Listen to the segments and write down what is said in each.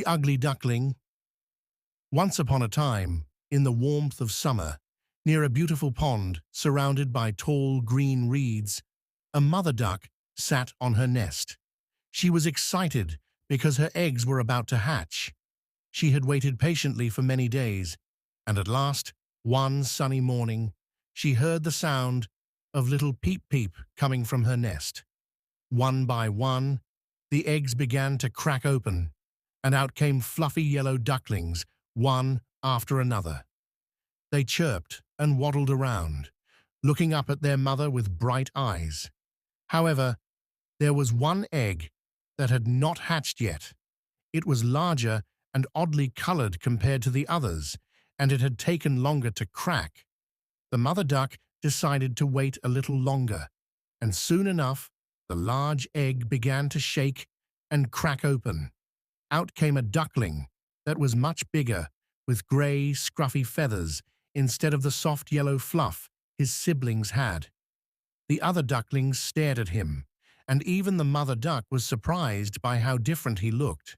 The Ugly Duckling. Once upon a time, in the warmth of summer, near a beautiful pond surrounded by tall green reeds, a mother duck sat on her nest. She was excited because her eggs were about to hatch. She had waited patiently for many days, and at last, one sunny morning, she heard the sound of little peep-peep coming from her nest. One by one, the eggs began to crack open, and out came fluffy yellow ducklings, one after another. They chirped and waddled around, looking up at their mother with bright eyes. However, there was one egg that had not hatched yet. It was larger and oddly colored compared to the others, and it had taken longer to crack. The mother duck decided to wait a little longer, and soon enough, the large egg began to shake and crack open. Out came a duckling that was much bigger, with gray, scruffy feathers instead of the soft yellow fluff his siblings had. The other ducklings stared at him, and even the mother duck was surprised by how different he looked.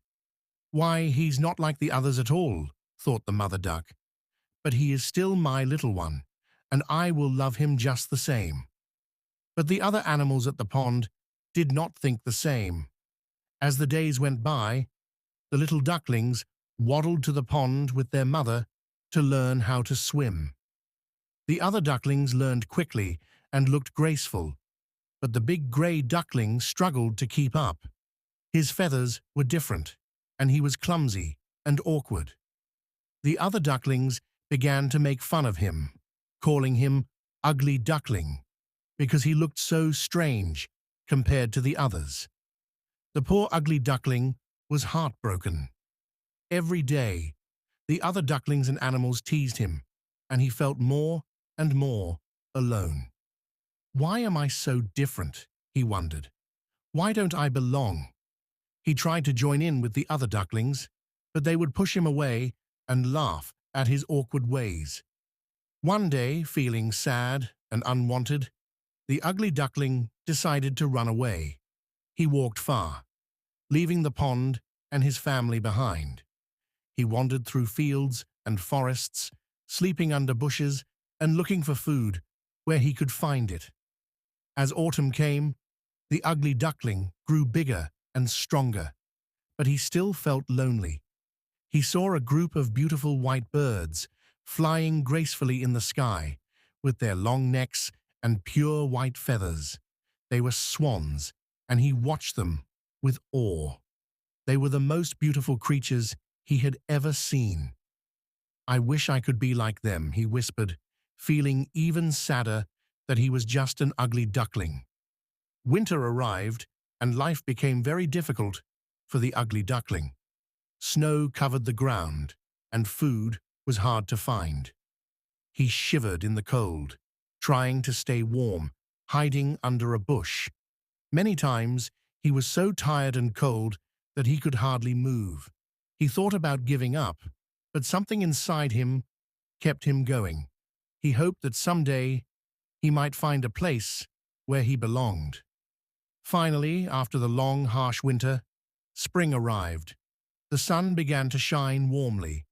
"Why, he's not like the others at all," thought the mother duck. "But he is still my little one, and I will love him just the same." But the other animals at the pond did not think the same. As the days went by, the little ducklings waddled to the pond with their mother to learn how to swim. The other ducklings learned quickly and looked graceful, but the big gray duckling struggled to keep up. His feathers were different, and he was clumsy and awkward. The other ducklings began to make fun of him, calling him Ugly Duckling, because he looked so strange compared to the others. The poor ugly duckling was heartbroken. Every day, the other ducklings and animals teased him, and he felt more and more alone. "Why am I so different?" he wondered. "Why don't I belong?" He tried to join in with the other ducklings, but they would push him away and laugh at his awkward ways. One day, feeling sad and unwanted, the ugly duckling decided to run away. He walked far, leaving the pond and his family behind. He wandered through fields and forests, sleeping under bushes and looking for food where he could find it. As autumn came, the ugly duckling grew bigger and stronger, but he still felt lonely. He saw a group of beautiful white birds flying gracefully in the sky, with their long necks and pure white feathers. They were swans, and he watched them with awe. They were the most beautiful creatures he had ever seen. "I wish I could be like them," he whispered, feeling even sadder that he was just an ugly duckling. Winter arrived, and life became very difficult for the ugly duckling. Snow covered the ground, and food was hard to find. He shivered in the cold, trying to stay warm, hiding under a bush. Many times, he was so tired and cold that he could hardly move. He thought about giving up, but something inside him kept him going. He hoped that someday he might find a place where he belonged. Finally, after the long, harsh winter, spring arrived. The sun began to shine warmly,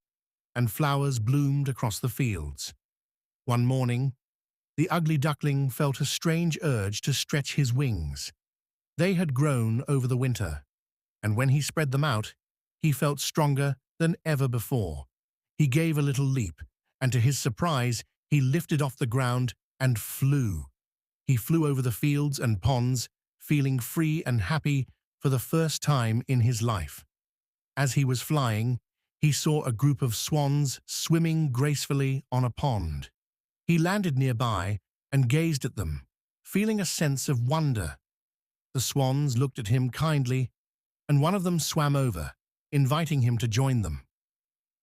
and flowers bloomed across the fields. One morning, the ugly duckling felt a strange urge to stretch his wings. They had grown over the winter, and when he spread them out, he felt stronger than ever before. He gave a little leap, and to his surprise, he lifted off the ground and flew. He flew over the fields and ponds, feeling free and happy for the first time in his life. As he was flying, he saw a group of swans swimming gracefully on a pond. He landed nearby and gazed at them, feeling a sense of wonder. The swans looked at him kindly, and one of them swam over, inviting him to join them.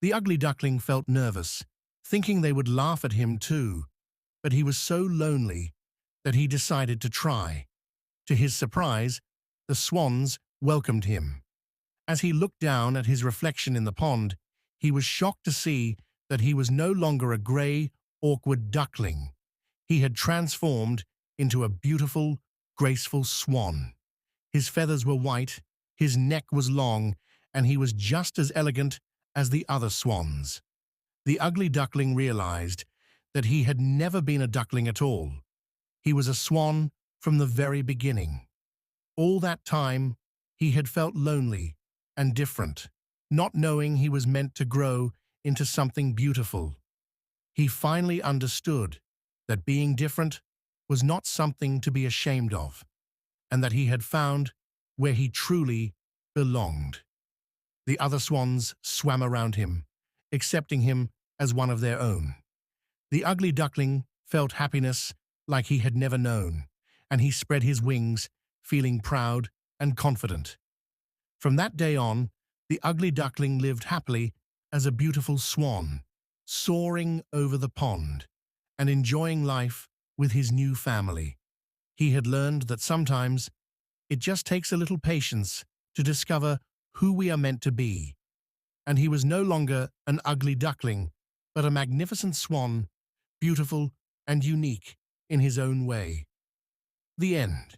The ugly duckling felt nervous, thinking they would laugh at him too, but he was so lonely that he decided to try. To his surprise, the swans welcomed him. As he looked down at his reflection in the pond, he was shocked to see that he was no longer a gray, awkward duckling. He had transformed into a beautiful, graceful swan. His feathers were white, his neck was long, and he was just as elegant as the other swans. The ugly duckling realized that he had never been a duckling at all. He was a swan from the very beginning. All that time, he had felt lonely and different, not knowing he was meant to grow into something beautiful. He finally understood that being different was not something to be ashamed of, and that he had found where he truly belonged. The other swans swam around him, accepting him as one of their own. The ugly duckling felt happiness like he had never known, and he spread his wings, feeling proud and confident. From that day on, the ugly duckling lived happily as a beautiful swan, soaring over the pond and enjoying life with his new family. He had learned that sometimes it just takes a little patience to discover who we are meant to be, and he was no longer an ugly duckling, but a magnificent swan, beautiful and unique in his own way. The end.